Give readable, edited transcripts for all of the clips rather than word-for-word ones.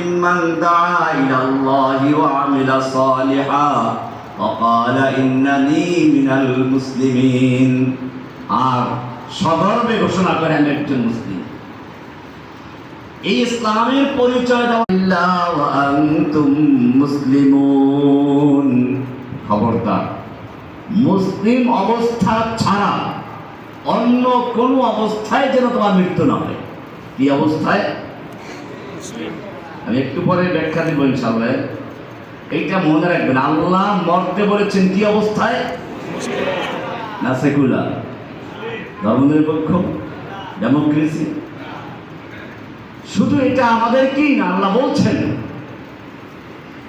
ممن دعا إلى الله وعمل صالحا وقال إنني من المسلمين আর সদর্বে ঘোষণা করেন একজন মুসলিম। এই ইসলামের পরিচয় দাও ওয়া আনতুম মুসলিমুন। খবরদার, মুসলিম অবস্থা ছাড়া অন্য কোন অবস্থায় যেন তোমার মৃত্যু না হয়। কি অবস্থায়? আমি একটু পরে ব্যাখ্যা দিব ইনশাআল্লাহ। এইটা মনে রাখবেন, আল্লাহ মরতে বলেছেন কি অবস্থায়? না সেকুলার, ধর্মনিরপেক্ষ, ডেমোক্রেসি। শুধু এটা আমাদের কি না, আল্লাহ বলছেন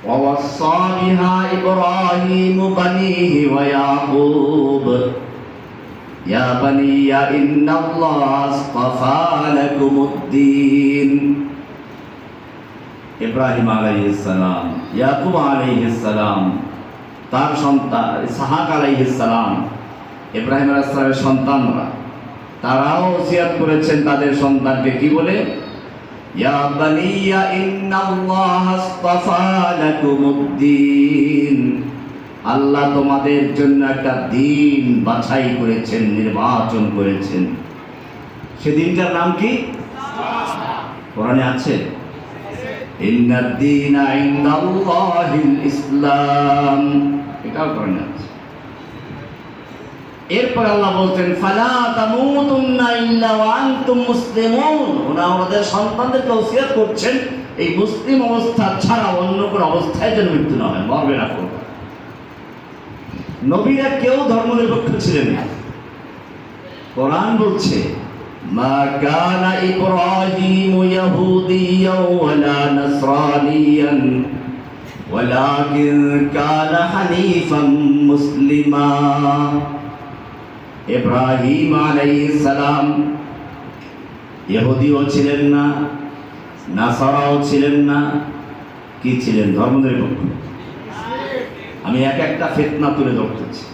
ওয়াসাা বিহা ইব্রাহিম বানিহি ওয়া ইয়াকুব ইয়া বানিয়া ইন্নাল্লাহা আসতাফা লাকুমুদ্দীন। ইব্রাহিম আলাইহিস সালাম, ইয়াকুব আলাইহিস সালাম, তার সন্তান ইসহাক আলাইহিস সালাম, ইব্রাহিম আলাইহিস সালামের সন্তানরা, তারাও ওসিয়ত করেছেন তাদের সন্তানকে কি বলে? ইয়া বানিয়া ইন্নাল্লাহা আসতাফা লাকুমুদ্দীন। আল্লাহ তোমাদের জন্য একটা দিন বাছাই করেছেন, নির্বাচন করেছেন। সে দিনটার নাম কি? কোরআনে আছে, ইন্নাদ দীনা ইনদাল্লাহিল ইসলাম। এটাও কোরআনে আছে। এরপর আল্লাহ বলছেন ফালা তামুতুন্না ইল্লা ওয়া আনতুম মুসলিমুন। ওনাদের সন্তানদেরকে ওসিয়ত করছেন এই মুসলিম অবস্থা ছাড়া অন্য কোনো অবস্থায় যেন মৃত্যু না হয়, মরবে না। নবীরা কেউ ধর্মনিরপেক্ষ ছিলেন না। কোরআন বলছে মা কানা ইব্রাহিমু ইয়াহুদিয়্যান ওয়ালা নাসরানিয়ান ওয়ালাকিন কানা হানিফান মুসলিমা। ইব্রাহিম আলাইহিস সালাম ইহুদিও ছিলেন না, নাসারাও ছিলেন না। কি ছিলেন? ধর্মনিরপেক্ষ। আমি এক একটা ফিতনা তুলে ধরতেছি।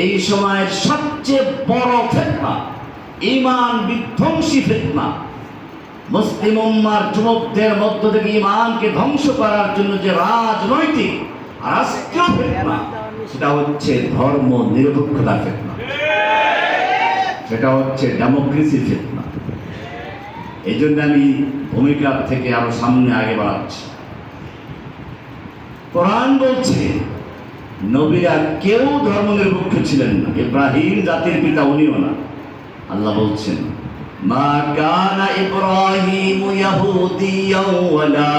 এই সময়ের সবচেয়ে বড় ফিতনা, ঈমান বিধ্বংসী ফিতনা, মুসলিম উম্মার যুবকদের মধ্য থেকে ঈমানকে ধ্বংস করার জন্য যে রাজনৈতিক রাষ্ট্রীয় ফিতনা, সেটা হচ্ছে ধর্ম নিরপেক্ষতা ফিতনা, সেটা হচ্ছে ডেমোক্রেসি ফিতনা। এই জন্য আমি ভূমিকা থেকে আরো সামনে আগে বাড়াচ্ছি। কোরআন বলছে নবীরা কেউ ধর্মনিরপেক্ষ ছিলেন না। ইব্রাহিম জাতির পিতা, উনিও না। আল্লাহ বলছেন মা কানা ইব্রাহিমু ইয়াহুদিয়্যান ওয়ালা